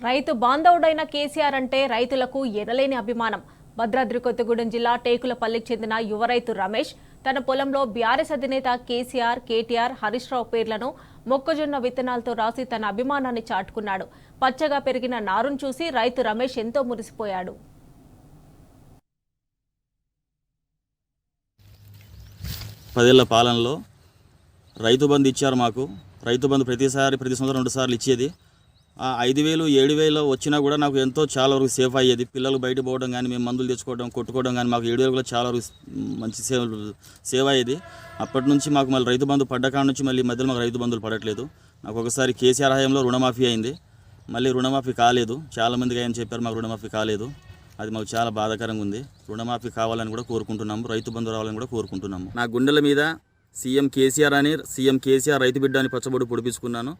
రైతు బాంధవుడైన కేసీఆర్ అంటే రైతులకు ఎనలేని అభిమానం. భద్రాద్రి కొత్తగూడెం జిల్లా టేకులపల్లికి చెందిన యువ రైతు రమేష్ తన పొలంలో బీఆర్ఎస్ అధినేత కేసీఆర్, కేటీఆర్, హరీష్ రావు పేర్లను మొక్కజొన్న విత్తనాలతో రాసి తన అభిమానాన్ని చాటుకున్నాడు. పచ్చగా పెరిగిన నారును చూసి రైతు రమేష్ ఎంతో మురిసిపోయాడు. 10 ఏళ్ల పాలనలో రైతు బంధు ఇచ్చారు మాకు. రైతు బంధు ప్రతి సంవత్సరం 2 సార్లు ఇచ్చేది. 5,000 7,000 వచ్చినా కూడా నాకు చాలా వరకు సేఫ్ అయ్యేది. పిల్లలు బయట పోవడం కానీ, మేము మందులు తెచ్చుకోవడం, కొట్టుకోవడం కానీ మాకు 7,000 కూడా చాలా వరకు మంచి సేవ్ అయ్యేది. అప్పటి నుంచి మాకు మళ్ళీ రైతు బంధు పడ్డ కాడ నుంచి మళ్ళీ మధ్యలో మాకు రైతు బంధులు పడట్లేదు. నాకు ఒకసారి కేసీఆర్ హయాంలో రుణమాఫీ అయింది, మళ్ళీ రుణమాఫీ కాలేదు. చాలామందికి ఆయన చెప్పారు, మాకు రుణమాఫీ కాలేదు. అది మాకు చాలా బాధాకరంగా ఉంది. రుణమాఫీ కావాలని కూడా కోరుకుంటున్నాము, రైతు బంధు రావాలని కూడా కోరుకుంటున్నాము. నా గుండెల మీద సీఎం కేసీఆర్ రైతు బిడ్డ అని పచ్చబొడి పొడిపించుకున్నాను.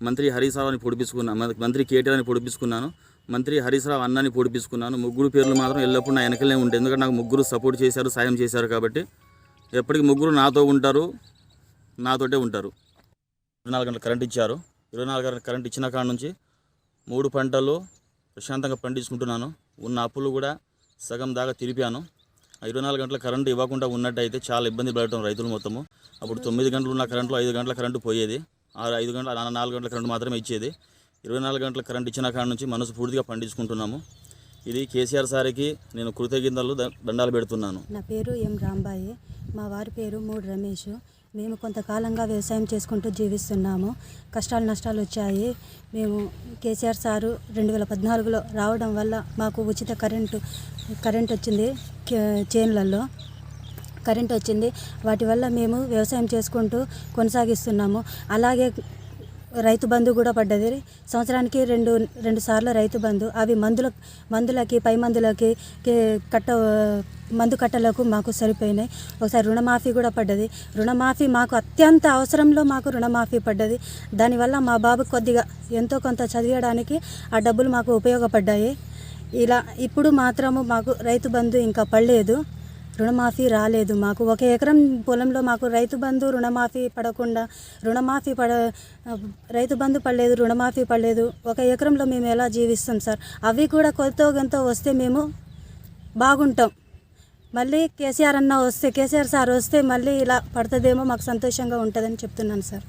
మంత్రి హరీష్ రావు అని పొడిపించుకున్నాను, మంత్రి కేటీఆర్ అని పొడిపించుకున్నాను, మంత్రి హరీష్ రావు అన్నని పొడిపించుకున్నాను. ముగ్గురు పేర్లు మాత్రం ఎల్లప్పుడూ నా వెనకలే ఉంటాయి. ఎందుకంటే నాకు ముగ్గురు సపోర్ట్ చేశారు, సాయం చేశారు. కాబట్టి ఎప్పటికీ ముగ్గురు నాతో ఉంటారు, నాతోటే ఉంటారు. 24 గంటల కరెంట్ ఇచ్చారు. 24 గంటల కరెంట్ ఇచ్చిన కాడ నుంచి 3 పంటలు ప్రశాంతంగా పండించుకుంటున్నాను. ఉన్న అప్పులు కూడా సగం దాకా తిరిపాను. 24 గంటల కరెంటు ఇవ్వకుండా ఉన్నట్టయితే చాలా ఇబ్బంది పడటం రైతులు మొత్తము. అప్పుడు 9 గంటలు ఉన్న కరెంట్లో 5 గంటల కరెంటు పోయేది. 5 గంటల 4 గంటల కరెంటు మాత్రమే ఇచ్చేది. 24 గంటల కరెంట్ ఇచ్చిన కాడ నుంచి మనసు పూర్తిగా పండించుకుంటున్నాము. ఇది కేసీఆర్ సార్కి నేను కృతజ్ఞతలు దండాలు పెడుతున్నాను. నా పేరు ఎం రాంబాయి, మా వారి పేరు మూడు రమేష్. మేము కొంతకాలంగా వ్యవసాయం చేసుకుంటూ జీవిస్తున్నాము. కష్టాలు నష్టాలు వచ్చాయి. మేము కేసీఆర్ సారు 2014లో రావడం వల్ల మాకు ఉచిత కరెంట్ వచ్చింది. చేన్లలో కరెంట్ వచ్చింది. వాటి వల్ల మేము వ్యవసాయం చేసుకుంటూ కొనసాగిస్తున్నాము. అలాగే రైతు బంధు కూడా పడ్డది. సంవత్సరానికి రెండు సార్లు రైతు బంధు. అవి మందులకి పై మందులకి మందు కట్టలకు మాకు సరిపోయినాయి. ఒకసారి రుణమాఫీ కూడా పడ్డది. రుణమాఫీ మాకు అత్యంత అవసరంలో మాకు రుణమాఫీ పడ్డది. దానివల్ల మా బాబు కొద్దిగా ఎంతో కొంత చదివడానికి ఆ డబ్బులు మాకు ఉపయోగపడ్డాయి. ఇలా ఇప్పుడు మాత్రము మాకు రైతు బంధు ఇంకా పడలేదు, రుణమాఫీ రాలేదు. మాకు 1 ఎకరం పొలంలో మాకు రైతు బంధు రుణమాఫీ పడకుండా రైతు బంధు పడలేదు, రుణమాఫీ పడలేదు. 1 ఎకరంలో మేము ఎలా జీవిస్తాం సార్? అవి కూడా కొద్దితో వస్తే మేము బాగుంటాం. మళ్ళీ కేసీఆర్ సార్ వస్తే మళ్ళీ ఇలా పడుతుందేమో, మాకు సంతోషంగా ఉంటుందని చెప్తున్నాను సార్.